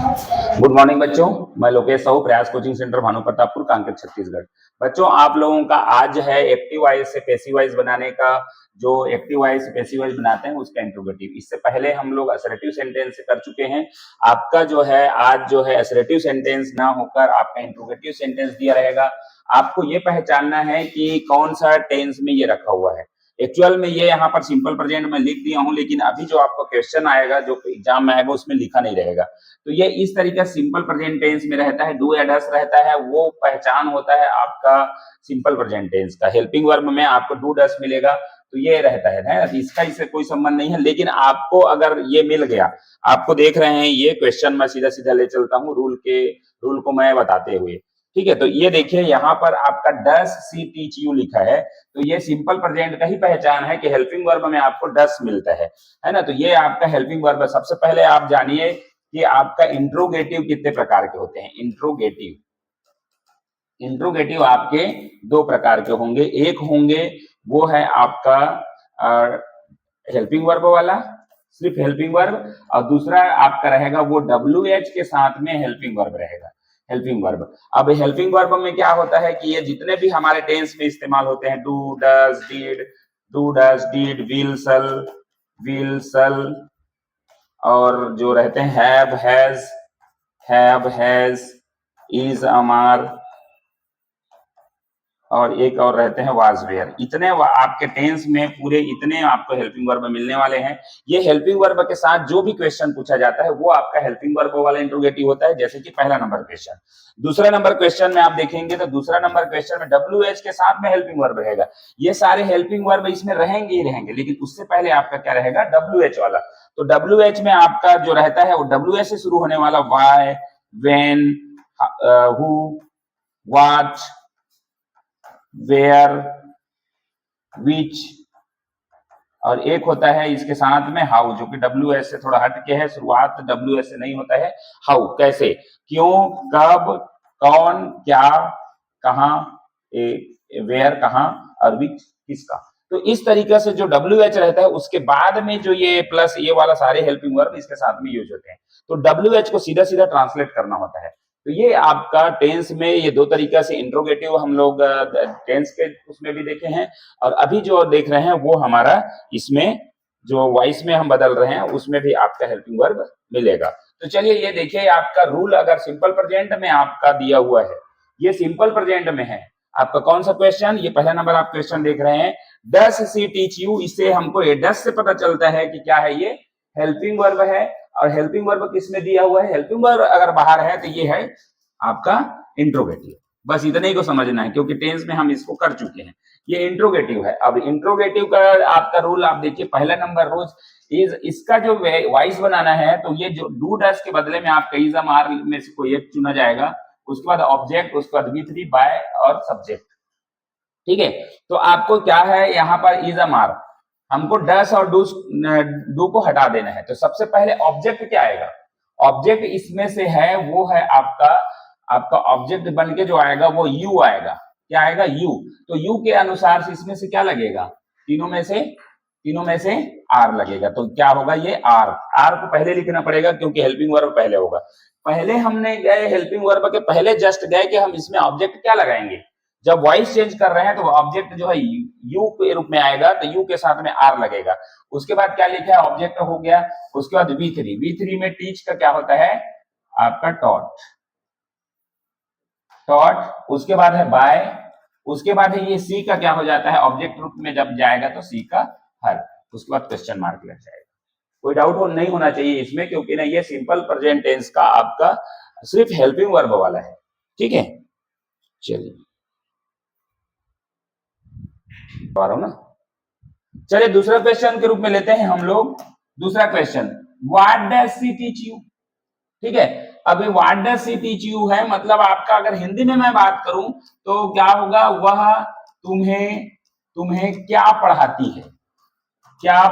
Good morning बच्चों, मैं लोकेश साहू, प्रयास कोचिंग सेंटर भानु प्रतापपुर, कांकेर, छत्तीसगढ़। बच्चों, आप लोगों का आज है एक्टिव वॉइस से पैसिव वॉइस बनाने का। जो एक्टिव वॉइस से पैसिव वॉइस बनाते हैं उसका इंट्रोगेटिव। इससे पहले हम लोग असर्टिव सेंटेंस से कर चुके हैं। आपका जो है आज जो है असर्टिव सेंटेंस ना होकर आपका इंट्रोगेटिव सेंटेंस दिया रहेगा। आपको ये पहचानना है कि कौन सा टेंस में ये रखा हुआ है। एक्चुअल में ये यहाँ पर सिंपल प्रेजेंट में लिख दिया हूं, लेकिन अभी जो आपका क्वेश्चन आएगा, जो एग्जाम में आएगा, उसमें लिखा नहीं रहेगा। तो ये इस तरीके से सिंपल प्रेजेंट टेंस में रहता है, डू या डस रहता है, वो पहचान होता है आपका सिंपल प्रेजेंट टेंस का। हेल्पिंग वर्ब में आपको डू डस मिलेगा, तो ये रहता है। इसका इससे कोई संबंध नहीं है, लेकिन आपको अगर ये मिल गया, आपको देख रहे हैं ये क्वेश्चन मैं सीधा सीधा ले चलता हूँ रूल को मैं बताते हुए। ठीक है, तो ये देखिए यहाँ पर आपका डस सी टीच यू लिखा है, तो ये सिंपल प्रेजेंट का ही पहचान है कि हेल्पिंग वर्ब में आपको डस मिलता है ना। तो ये आपका हेल्पिंग वर्ब है। सबसे पहले आप जानिए कि आपका इंट्रोगेटिव कितने प्रकार के होते हैं। इंट्रोगेटिव आपके दो प्रकार के होंगे। एक होंगे वो है आपका हेल्पिंग वर्ब वाला, सिर्फ हेल्पिंग वर्ब, और दूसरा आपका रहेगा वो WH के साथ में हेल्पिंग वर्ब रहेगा। हेल्पिंग वर्ब, अब हेल्पिंग वर्ब में क्या होता है कि ये जितने भी हमारे टेंस में इस्तेमाल होते हैं, डू डज डिड, विल सल, और जो रहते हैं हैव हैज, इज अमार, और एक और रहते हैं वाज वेयर। इतने आपके टेंस में पूरे इतने आपको हेल्पिंग वर्ब मिलने वाले हैं। ये हेल्पिंग वर्ब के साथ जो भी क्वेश्चन पूछा जाता है वो आपका हेल्पिंग वर्ब वाला इंट्रोगेटिव होता है। जैसे कि पहला नंबर क्वेश्चन, दूसरा नंबर क्वेश्चन में आप देखेंगे तो दूसरा नंबर क्वेश्चन में WH के साथ में हेल्पिंग वर्ब रहेगा। ये सारे हेल्पिंग वर्ब इसमें रहेंगे ही रहेंगे, लेकिन उससे पहले आपका क्या रहेगा, WH वाला। तो WH में आपका जो रहता है वो WH से शुरू होने वाला why, when, who, what, where, which, और एक होता है इसके साथ में हाउ, जो कि WH से थोड़ा हट के है। शुरुआत WH से नहीं होता है। हाउ, कैसे, क्यों, कब, कौन, क्या, कहां, वेयर कहां, और विच किसका। तो इस तरीके से जो WH रहता है उसके बाद में जो ये प्लस ये वाला सारे हेल्पिंग वर्ब इसके साथ में यूज होते हैं। तो WH को सीधा सीधा ट्रांसलेट करना होता है। तो ये आपका टेंस में ये दो तरीका से इंट्रोगेटिव हम लोग टेंस के उसमें भी देखे हैं, और अभी जो देख रहे हैं वो हमारा इसमें जो वॉइस में हम बदल रहे हैं उसमें भी आपका हेल्पिंग वर्ब मिलेगा। तो चलिए ये देखिए आपका रूल अगर सिंपल प्रेजेंट में आपका दिया हुआ है, ये सिंपल प्रेजेंट में है आपका कौन सा क्वेश्चन, ये पहला नंबर आप क्वेश्चन देख रहे हैं, डस सी टीच यू। इससे हमको ये डस से पता चलता है कि क्या है, ये हेल्पिंग वर्ब है। और हेल्पिंग वर्ब किसमें दिया हुआ है, हेल्पिंग वर्ब अगर बाहर है तो ये है आपका इंट्रोगेटिव। बस इतने ही को समझना है, क्योंकि टेंस में हम इसको कर चुके हैं। ये इंट्रोगेटिव है। अब इंट्रोगेटिव का आपका रूल आप देखिए, पहला नंबर रोज इज, इसका जो वॉइस बनाना है तो ये जो डू डस के बदले में आपका इज अमार में से कोई एक चुना जाएगा, उसके बाद ऑब्जेक्ट, उसके बाद V3 बाय और सब्जेक्ट। ठीक है, तो आपको क्या है यहाँ पर इज अमार, हमको डस और डू को हटा देना है। तो सबसे पहले ऑब्जेक्ट क्या आएगा, ऑब्जेक्ट इसमें से है वो है आपका ऑब्जेक्ट बन के जो आएगा वो यू आएगा। क्या आएगा, यू। तो यू के अनुसार से इसमें से क्या लगेगा, तीनों में से आर लगेगा। तो क्या होगा, ये आर को पहले लिखना पड़ेगा क्योंकि हेल्पिंग वर्ब पहले होगा। पहले हमने गए हेल्पिंग वर्ब के पहले जस्ट गए कि हम इसमें ऑब्जेक्ट क्या लगाएंगे। जब वॉइस चेंज कर रहे हैं तो ऑब्जेक्ट जो है यू के रूप में आएगा, तो यू के साथ में आर लगेगा। उसके बाद क्या लिखा है, ऑब्जेक्ट हो गया। उसके बाद V3 में टीच का क्या होता है आपका टॉट। उसके बाद है बाय, उसके बाद है ये सी का क्या हो जाता है, ऑब्जेक्ट रूप में जब जाएगा तो सी का हर, उसके बाद क्वेश्चन मार्क लग जाएगा। कोई डाउट नहीं होना चाहिए इसमें, क्योंकि ना ये सिंपल प्रेजेंट टेंस का आपका सिर्फ हेल्पिंग वर्ब वाला है। ठीक है, चलिए ना, चलिए दूसरा क्वेश्चन के रूप में लेते हैं हम लोग। दूसरा question, what does she teach you. ठीक है, अभी what does she teach you है, मतलब आपका अगर हिंदी में मैं बात करूं तो क्या होगा, वह तुम्हें क्या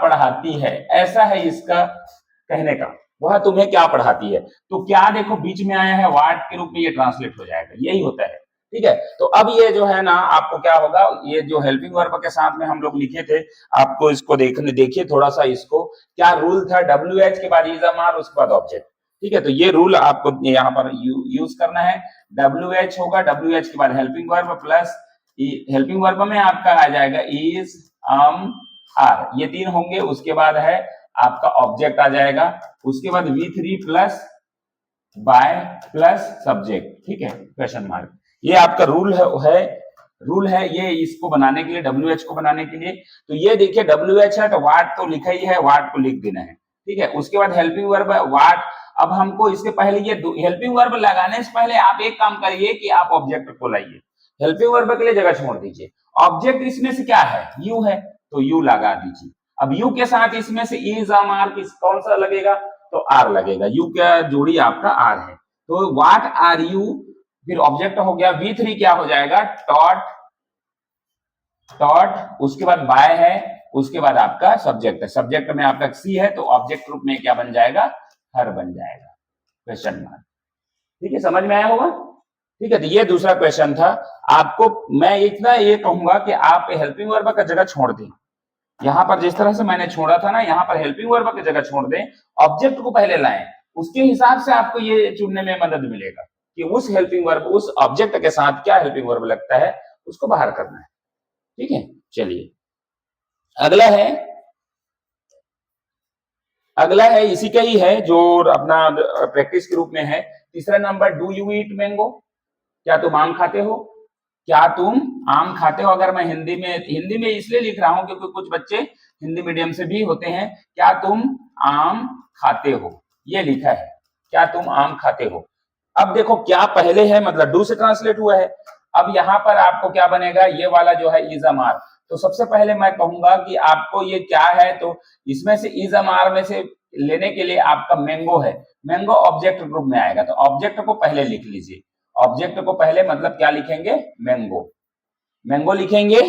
पढ़ाती है, ऐसा है इसका कहने का, वह तुम्हें क्या पढ़ाती है। तो क्या देखो बीच में आया है, व्हाट के रूप में ये ट्रांसलेट हो जाएगा, यही होता है। ठीक है, तो अब ये जो है ना आपको क्या होगा, ये जो हेल्पिंग वर्ब के साथ में हम लोग लिखे थे, आपको इसको देखिए थोड़ा सा, इसको क्या रूल था, WH के बाद इज अमार, उसके बाद ऑब्जेक्ट। ठीक है, तो ये रूल आपको यहाँ पर यूज करना है। WH होगा, WH के बाद helping verb plus helping verb में आपका आ जाएगा इज, आर, ये 3 होंगे। उसके बाद है आपका ऑब्जेक्ट आ जाएगा, उसके बाद V3 plus by plus subject, ठीक है, क्वेश्चन मार्क। ये आपका रूल है ये इसको बनाने के लिए, WH को बनाने के लिए। तो ये देखिए WH है तो वाट तो लिखा ही है, वाट को लिख देना है, ठीक है। उसके बाद हेल्पिंग वर्ब है वाट। अब हमको इसके पहले ये हेल्पिंग वर्ब लगाने से पहले आप एक काम करिए कि आप ऑब्जेक्ट को लाइए। हेल्पिंग वर्ब के लिए जगह छोड़ दीजिए। ऑब्जेक्ट इसमें से क्या है, यू है, तो यू लगा दीजिए। अब यू के साथ इसमें से इज, आर कौन सा लगेगा, तो आर लगेगा। यू का जोड़ी आपका आर है, तो व्हाट आर यू, फिर ऑब्जेक्ट हो गया। V3 क्या हो जाएगा, टॉट, उसके बाद बाय है, उसके बाद आपका सब्जेक्ट है। सब्जेक्ट में आपका सी है, तो ऑब्जेक्ट रूप में क्या बन जाएगा, हर बन जाएगा, क्वेश्चन मार्क। ठीक है, समझ में आया होगा। ठीक है, तो ये दूसरा क्वेश्चन था। आपको मैं इतना ये कहूंगा कि आप हेल्पिंग वर्ब का जगह छोड़ दें। यहां पर जिस तरह से मैंने छोड़ा था ना, यहां पर हेल्पिंग वर्ब की जगह छोड़ दें, ऑब्जेक्ट को पहले लाएं। उसके हिसाब से आपको ये चुनने में मदद मिलेगा कि उस हेल्पिंग वर्ब, उस ऑब्जेक्ट के साथ क्या हेल्पिंग वर्ब लगता है, उसको बाहर करना है। ठीक है, चलिए अगला है इसी का ही है जो अपना प्रैक्टिस के रूप में है। तीसरा number, do you eat mango, क्या तुम आम खाते हो, क्या तुम आम खाते हो। अगर मैं हिंदी में इसलिए लिख रहा हूं क्योंकि कुछ बच्चे हिंदी मीडियम से भी होते हैं। क्या तुम आम खाते हो, ये लिखा है, क्या तुम आम खाते हो। अब देखो क्या पहले है, मतलब डू से ट्रांसलेट हुआ है। अब यहां पर आपको क्या बनेगा, ये वाला जो है इज अमार। तो सबसे पहले मैं कहूंगा कि आपको ये क्या है, तो इसमें से इज अमार में से लेने के लिए आपका मैंगो है, मैंगो ऑब्जेक्ट ग्रुप में आएगा, तो ऑब्जेक्ट को पहले लिख लीजिए। ऑब्जेक्ट को पहले मतलब क्या लिखेंगे, मैंगो, मैंगो लिखेंगे।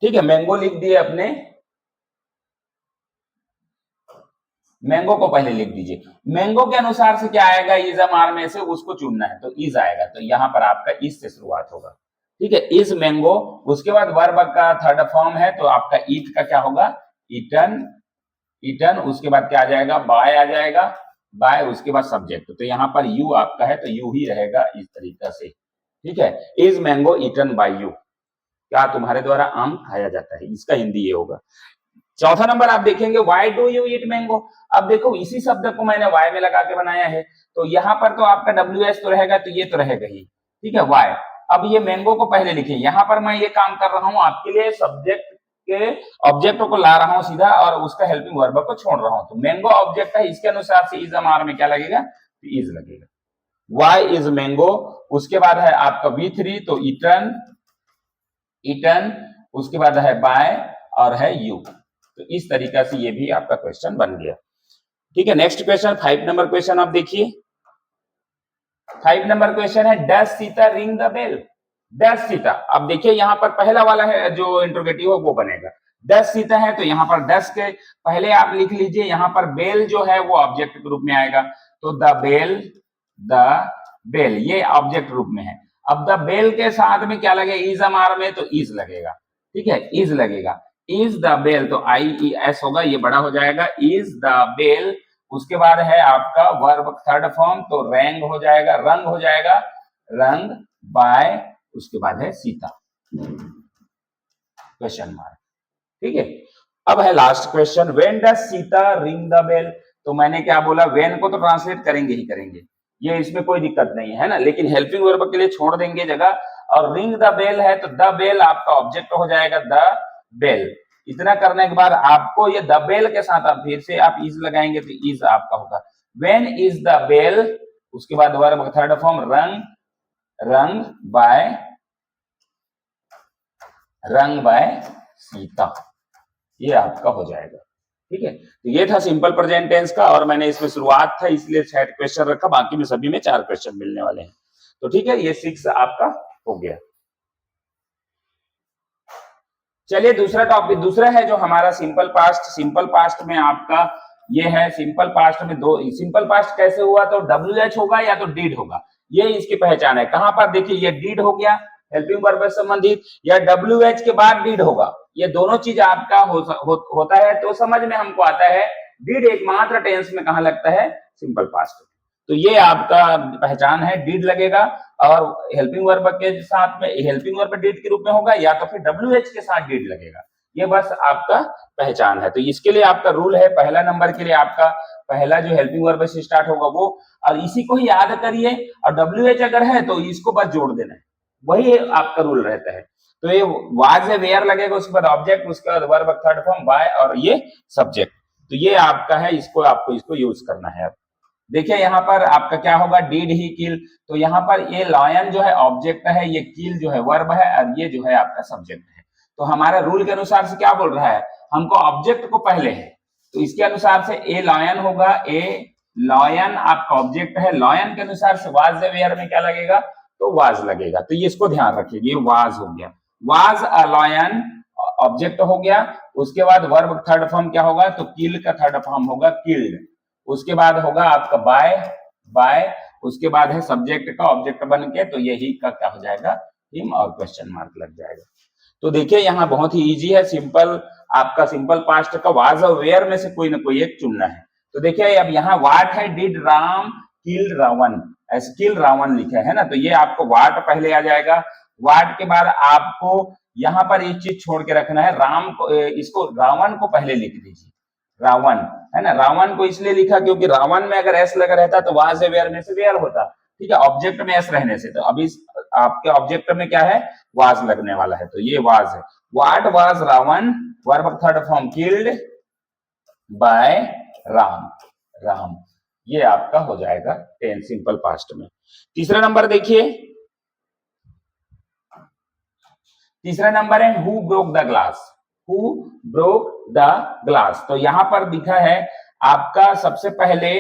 ठीक है, मैंगो लिख दिए अपने, मैंगो को पहले लिख दीजिए। मैंगो के अनुसार से क्या आएगा, इज अमार में से उसको चुनना है, तो इज आएगा, तो यहां पर आपका इज से शुरुआत होगा। ठीक है, इज मैंगो। उसके बाद वर्ब का थर्ड फॉर्म है, तो आपका ईट का क्या होगा, ईटन, ईटन। उसके बाद क्या आ जाएगा, बाय आ जाएगा, बाय। उसके बाद सब्जेक्ट, तो यहाँ पर यू आपका है, तो यू ही रहेगा इस तरीका से। ठीक है, is mango eaten by you, क्या तुम्हारे द्वारा आम खाया जाता है, इसका हिंदी ये होगा। चौथा नंबर आप देखेंगे, why do you eat mango. अब देखो इसी शब्द को मैंने वाई में लगा के बनाया है, तो यहाँ पर तो आपका WH तो रहेगा, तो ये तो रहेगा ही। ठीक है, वाई। अब ये मैंगो को पहले लिखिए। यहाँ पर मैं ये काम कर रहा हूँ आपके लिए, सब्जेक्ट के ऑब्जेक्ट को ला रहा हूँ सीधा और उसका हेल्पिंग वर्ब को छोड़ रहा हूँ। तो मैंगो ऑब्जेक्ट है, इसके अनुसार से इज अमार में क्या लगेगा, इज लगेगा। Why is mango. उसके बाद है आपका V3, तो ईटन, ईटन। उसके बाद है बाय और है यू। तो इस तरीका से ये भी आपका क्वेश्चन बन गया। ठीक है, नेक्स्ट क्वेश्चन 5 नंबर क्वेश्चन आप देखिए। 5 नंबर क्वेश्चन है, does Sita ring the bell. Does Sita, अब देखिए यहाँ पर पहला वाला है जो इंट्रोगेटिव वो बनेगा। डज सीता है, तो यहाँ पर डज के पहले आप लिख लीजिए, यहाँ पर बेल जो है वो ऑब्जेक्ट के रूप में आएगा, तो द बेल ये ऑब्जेक्ट रूप में है। अब द बेल के साथ में क्या लगेगा, इज अमार में, तो इज लगेगा। ठीक है, इज लगेगा, इज द बेल, तो IES होगा, ये बड़ा हो जाएगा, इज द बेल। उसके बाद है आपका वर्ब थर्ड फॉर्म, तो रैंग हो जाएगा, रंग हो जाएगा, रंग बाय। उसके बाद है सीता, क्वेश्चन मार्क। ठीक है, अब है last question, when does Sita ring the bell. तो मैंने क्या बोला, व्हेन को तो ट्रांसलेट करेंगे ही करेंगे, ये इसमें कोई दिक्कत नहीं है ना, लेकिन हेल्पिंग वर्ब के लिए छोड़ देंगे जगह। और रिंग द बेल है, तो द बेल आपका ऑब्जेक्ट हो जाएगा, द बेल। इतना करने के बाद आपको ये द बेल के साथ आप फिर से आप इज लगाएंगे, तो इज आपका होगा व्हेन इज द बेल। उसके बाद वर्ब थर्ड फॉर्म रंग, रंग बाय सीता, ये आपका हो जाएगा। ठीक है, तो ये था सिंपल प्रेजेंट टेंस का, और मैंने इसमें शुरुआत था इसलिए 6 क्वेश्चन रखा, बाकी में सभी में 4 क्वेश्चन मिलने वाले हैं। तो ठीक है, ये 6 आपका हो गया। चलिए दूसरा टॉपिक, दूसरा है जो हमारा सिंपल पास्ट। सिंपल पास्ट में आपका ये है, सिंपल पास्ट में दो, सिंपल पास्ट कैसे हुआ, तो WH होगा या तो डिड होगा, ये इसकी पहचान है। कहां पर देखिए, ये डिड हो गया, हेल्पिंग वर्ब से संबंधित, या WH के बाद डिड होगा, ये दोनों चीज आपका होता है तो समझ में हमको आता है डिड एकमात्र टेंस में कहां लगता है, सिंपल पास्ट। तो ये आपका पहचान है, डिड लगेगा और हेल्पिंग वर्ब के साथ में, हेल्पिंग वर्ब डिड के रूप में होगा या तो फिर WH के साथ डिड लगेगा, ये बस आपका पहचान है। तो इसके लिए आपका रूल है, पहला नंबर के लिए आपका पहला जो हेल्पिंग वर्ब से स्टार्ट होगा वो, और इसी को ही याद करिए, और WH अगर है तो इसको बस जोड़ देना है, वही आपका रूल रहता है। तो ये वाज है, वेयर लगेगा, उसके बाद ऑब्जेक्ट, उसके बाद वर्ब थर्ड फॉर्म बाय, और ये सब्जेक्ट। तो ये आपका है, इसको आपको इसको यूज करना है। देखिए यहाँ पर आपका क्या होगा, डिड ही किल, तो यहाँ पर ये लायन जो है ऑब्जेक्ट है, ये किल जो है वर्ब है, और ये जो है आपका सब्जेक्ट है। तो हमारा रूल के अनुसार से क्या बोल रहा है, हमको ऑब्जेक्ट को पहले है, तो इसके अनुसार से ए लायन होगा, ए लायन आपका ऑब्जेक्ट है, लायन के अनुसार से वाज वेयर में क्या लगेगा, तो वाज लगेगा। तो ये इसको ध्यान रखिए, ये वाज हो गया, वाज अ लायन ऑब्जेक्ट हो गया। उसके बाद वर्ब थर्ड फॉर्म क्या होगा, तो किल का थर्ड फॉर्म होगा किल्ड। उसके बाद होगा आपका बाय, बाय, उसके बाद है सब्जेक्ट का ऑब्जेक्ट बन के, तो ये ही का क्या हो जाएगा, हिम, और क्वेश्चन मार्क लग जाएगा। तो देखिए यहाँ बहुत ही इजी है, सिंपल, आपका सिंपल पास्ट का वाज और वेयर में से कोई ना कोई एक चुनना है। तो देखिए अब यहाँ वाट है, डिड राम किल रावण, ऐसे किल रावण लिखा है ना, तो ये आपको वाट पहले आ जाएगा। वाट के बाद आपको यहाँ पर एक चीज छोड़ के रखना है, राम को, इसको रावण को पहले लिख दीजिए, रावण है ना, रावण को इसलिए लिखा क्योंकि रावण में अगर एस लगा रहता तो वाज वेयर में से वेयर होता, ठीक है, ऑब्जेक्ट में एस रहने से। तो अभी आपके ऑब्जेक्ट में क्या है, वाज लगने वाला है, तो ये वाज है। What was Ravana, verb third form killed by Ram, Ram, ये आपका हो जाएगा 10 सिंपल पास्ट में। तीसरा नंबर देखिए, तीसरा नंबर है who broke the glass, who broke the glass. तो यहां पर दिखा है आपका, सबसे पहले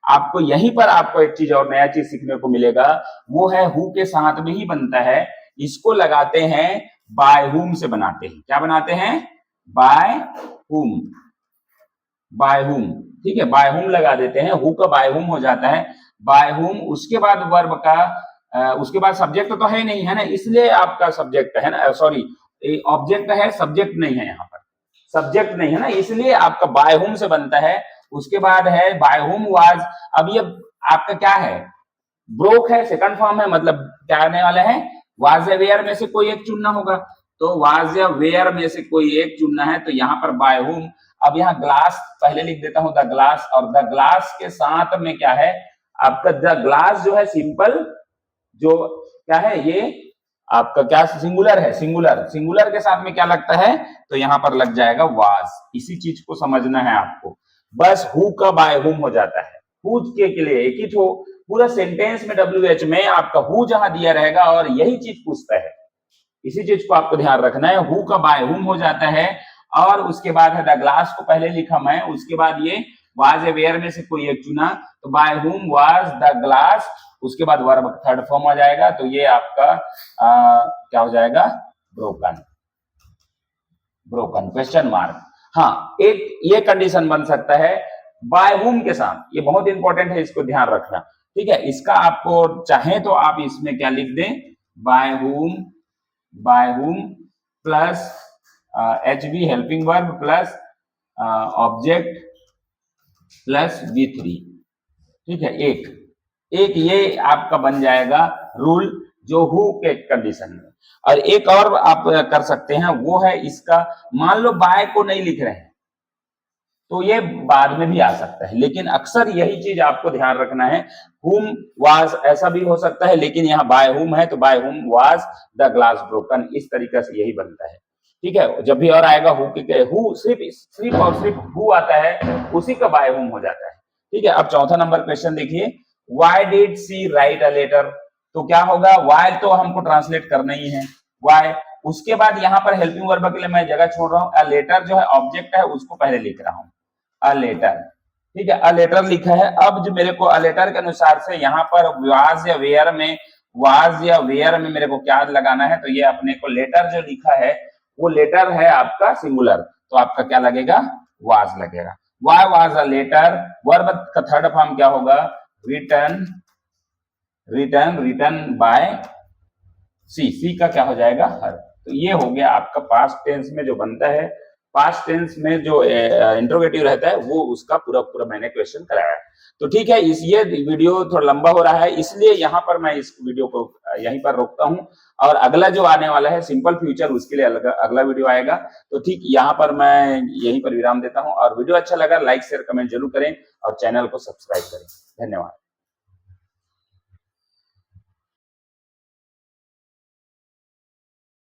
आपको यहीं पर आपको एक चीज और नया चीज सीखने को मिलेगा, वो है हु के साथ में ही बनता है, इसको लगाते हैं बाय हुम से बनाते हैं, क्या बनाते हैं, बाय हुम, बाय हुम, ठीक है, बाय हुम लगा देते हैं, हु का बाय हुम हो जाता है, बाय हुम। उसके बाद वर्ब का उसके बाद सब्जेक्ट तो है नहीं, है ना, इसलिए आपका सब्जेक्ट है ना, सॉरी ऑब्जेक्ट है, सब्जेक्ट नहीं है, यहाँ पर सब्जेक्ट नहीं है ना, इसलिए आपका बाय हुम से बनता है। उसके बाद है बाय हुम वाज, अब ये आपका क्या है, ब्रोक है, सेकंड फॉर्म है, मतलब क्या आने वाला है, वाज या वेयर में से कोई एक चुनना होगा, तो वाज या वेयर में से कोई एक चुनना है, तो यहाँ पर बाय हुम। अब यहाँ ग्लास पहले लिख देता हूं, द ग्लास, और द ग्लास के साथ में क्या है आपका, द ग्लास जो है सिंपल, जो क्या है ये आपका क्या सिंगुलर है, सिंगुलर, सिंगुलर के साथ में क्या लगता है, तो यहाँ पर लग जाएगा वाज। इसी चीज को समझना है आपको, बस हु का बाय हुम हो जाता है, हु के लिए एक ही तो पूरा सेंटेंस में WH में आपका हु जहां दिया रहेगा और यही चीज पूछता है, इसी चीज को आपको ध्यान रखना है, हु का बाय हुम हो जाता है। और उसके बाद है द ग्लास को पहले लिखा मैं, उसके बाद ये वाज वेयर में से कोई एक चुना, तो by whom was the glass, उसके बाद वर्ब थर्ड फॉर्म आ जाएगा, तो ये आपका क्या हो जाएगा, ब्रोकन, ब्रोकन क्वेश्चन मार्क। हाँ, एक ये कंडीशन बन सकता है बाय हुम के साथ, ये बहुत इंपॉर्टेंट है, इसको ध्यान रखना, ठीक है। इसका आपको चाहे तो आप इसमें क्या लिख दें, by whom plus HV helping verb plus object plus V3, ठीक है, एक ये आपका बन जाएगा रूल जो हु के कंडीशन में। और एक और आप कर सकते हैं, वो है इसका, मान लो बाय को नहीं लिख रहे हैं तो ये बाद में भी आ सकता है, लेकिन अक्सर यही चीज आपको ध्यान रखना है, हुम वाज ऐसा भी हो सकता है, लेकिन यहाँ बाय हुम है तो by whom was the glass broken, इस तरीके से यही बनता है, ठीक है। जब भी और आएगा हु के, हु सिर्फ और सिर्फ हु आता है, उसी का बाय हुम हो जाता है, ठीक है। अब चौथा नंबर क्वेश्चन देखिए, why did she write a letter, तो क्या होगा, व्हाई तो हमको ट्रांसलेट करना ही है, व्हाई। उसके बाद यहाँ पर हेल्पिंग वर्ब के लिए मैं जगह छोड़ रहा हूँ, अ लेटर जो है ऑब्जेक्ट है उसको पहले लिख रहा हूँ, अ लेटर, ठीक है, अ लेटर लिखा है। अब जो मेरे को अ लेटर के अनुसार से यहाँ पर वाज या वेयर में, वाज या वेयर में मेरे को क्या लगाना है, तो ये अपने को लेटर जो लिखा है वो लेटर है आपका सिंगुलर, तो आपका क्या लगेगा, वाज लगेगा। Why was a letter, verb का थर्ड फॉर्म क्या होगा, return, return, return by she का क्या हो जाएगा हर। तो ये हो गया आपका पास्ट टेंस में जो बनता है, पास्ट टेंस में जो इंट्रोगेटिव रहता है वो उसका पूरा पूरा मैंने क्वेश्चन कराया। तो ठीक है, इस ये वीडियो थोड़ा लंबा हो रहा है, इसलिए यहाँ पर मैं इस वीडियो को यहीं पर रोकता हूँ, और अगला जो आने वाला है सिंपल फ्यूचर, उसके लिए अगला वीडियो आएगा। तो ठीक यहाँ पर मैं यहीं पर विराम देता हूँ, और वीडियो अच्छा लगा लाइक शेयर कमेंट जरूर करें और चैनल को सब्सक्राइब करें। धन्यवाद।